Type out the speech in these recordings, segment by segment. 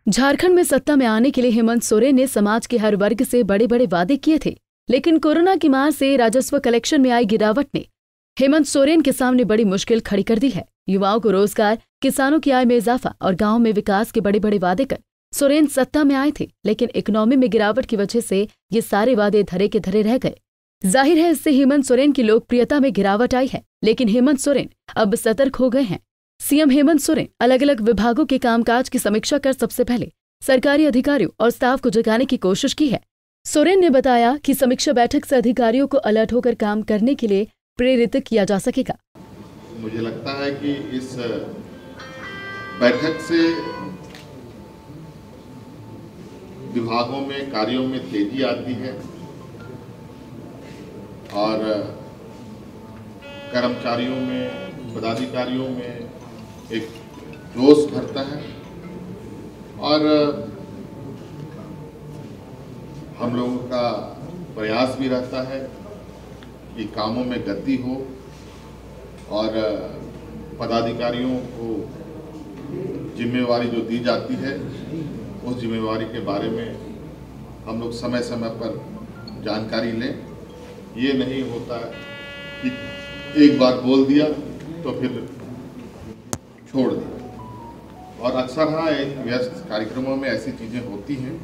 झारखंड में सत्ता में आने के लिए हेमंत सोरेन ने समाज के हर वर्ग से बड़े बड़े वादे किए थे, लेकिन कोरोना की मार से राजस्व कलेक्शन में आई गिरावट ने हेमंत सोरेन के सामने बड़ी मुश्किल खड़ी कर दी है। युवाओं को रोजगार, किसानों की आय में इजाफा और गांव में विकास के बड़े बड़े वादे कर सोरेन सत्ता में आए थे, लेकिन इकोनॉमी में गिरावट की वजह से ये सारे वादे धरे के धरे रह गए। जाहिर है इससे हेमंत सोरेन की लोकप्रियता में गिरावट आई है, लेकिन हेमंत सोरेन अब सतर्क हो गए हैं। सीएम हेमंत सोरेन अलग अलग विभागों के कामकाज की समीक्षा कर सबसे पहले सरकारी अधिकारियों और स्टाफ को जगाने की कोशिश की है। सोरेन ने बताया कि समीक्षा बैठक से अधिकारियों को अलर्ट होकर काम करने के लिए प्रेरित किया जा सकेगा। मुझे लगता है कि इस बैठक से विभागों में कार्यों में तेजी आती है और कर्मचारियों में, पदाधिकारियों में एक जोश भरता है और हम लोगों का प्रयास भी रहता है कि कामों में गति हो और पदाधिकारियों को जिम्मेवारी जो दी जाती है उस जिम्मेवारी के बारे में हम लोग समय समय पर जानकारी लें। ये नहीं होता कि एक बार बोल दिया तो फिर छोड़ दिया। और अक्सर हाँ, व्यस्त कार्यक्रमों में ऐसी चीज़ें होती हैं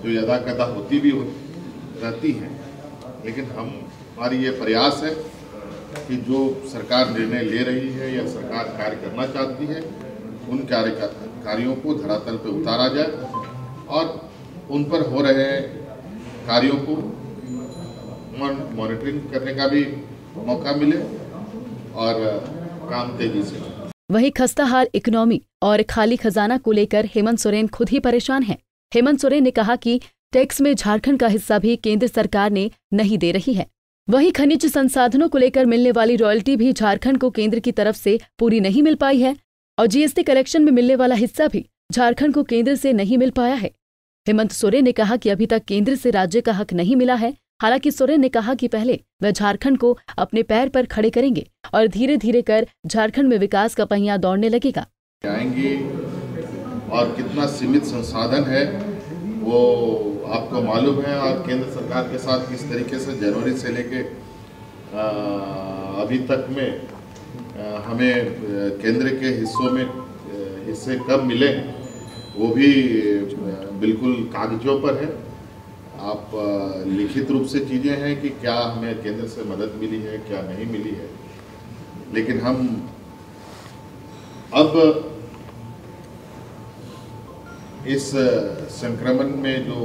जो यदा कदा होती भी रहती हैं, लेकिन हमारी ये प्रयास है कि जो सरकार निर्णय ले रही है या सरकार कार्य करना चाहती है उन कार्यों को धरातल पर उतारा जाए और उन पर हो रहे कार्यों को मॉनिटरिंग करने का भी मौका मिले और काम तेजी से। वहीं खस्ताहाल इकोनॉमी और खाली खजाना को लेकर हेमंत सोरेन खुद ही परेशान हैं। हेमंत सोरेन ने कहा कि टैक्स में झारखंड का हिस्सा भी केंद्र सरकार ने नहीं दे रही है। वहीं खनिज संसाधनों को लेकर मिलने वाली रॉयल्टी भी झारखंड को केंद्र की तरफ से पूरी नहीं मिल पाई है और जीएसटी कलेक्शन में मिलने वाला हिस्सा भी झारखंड को केंद्र से नहीं मिल पाया है। हेमंत सोरेन ने कहा कि अभी तक केंद्र से राज्य का हक नहीं मिला है। हालांकि सोरेन ने कहा कि पहले वह झारखंड को अपने पैर पर खड़े करेंगे और धीरे धीरे कर झारखंड में विकास का पहिया दौड़ने लगेगा। आएंगे और कितना सीमित संसाधन है वो आपको मालूम है और केंद्र सरकार के साथ किस तरीके से जनवरी से लेके अभी तक में हमें केंद्र के हिस्सों में हिस्से कब मिले वो भी बिल्कुल कागजों पर है। आप लिखित रूप से चीज़ें हैं कि क्या हमें केंद्र से मदद मिली है, क्या नहीं मिली है, लेकिन हम अब इस संक्रमण में जो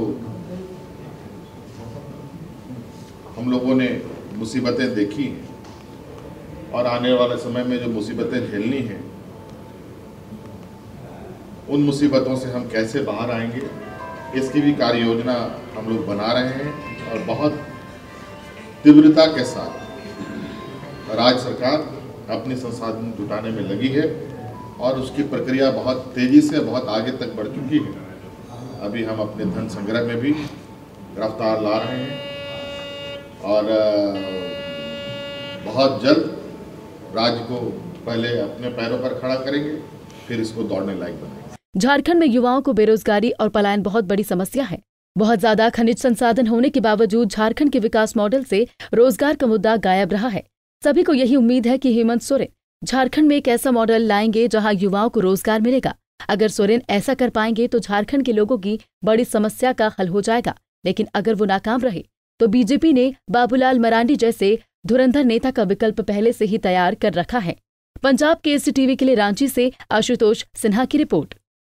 हम लोगों ने मुसीबतें देखी हैं और आने वाले समय में जो मुसीबतें झेलनी हैं, उन मुसीबतों से हम कैसे बाहर आएंगे इसकी भी कार्य योजना हम लोग बना रहे हैं और बहुत तीव्रता के साथ राज्य सरकार अपने संसाधन जुटाने में लगी है और उसकी प्रक्रिया बहुत तेजी से बहुत आगे तक बढ़ चुकी है। अभी हम अपने धन संग्रह में भी रफ्तार ला रहे हैं और बहुत जल्द राज्य को पहले अपने पैरों पर खड़ा करेंगे, फिर इसको दौड़ने लायक बनाएंगे। झारखंड में युवाओं को बेरोजगारी और पलायन बहुत बड़ी समस्या है। बहुत ज्यादा खनिज संसाधन होने के बावजूद झारखंड के विकास मॉडल से रोजगार का मुद्दा गायब रहा है। सभी को यही उम्मीद है कि हेमंत सोरेन झारखंड में एक ऐसा मॉडल लाएंगे जहां युवाओं को रोजगार मिलेगा। अगर सोरेन ऐसा कर पाएंगे तो झारखंड के लोगों की बड़ी समस्या का हल हो जाएगा, लेकिन अगर वो नाकाम रहे तो बीजेपी ने बाबूलाल मरांडी जैसे धुरंधर नेता का विकल्प पहले से ही तैयार कर रखा है। पंजाब केसरी टीवी के लिए रांची से आशुतोष सिन्हा की रिपोर्ट।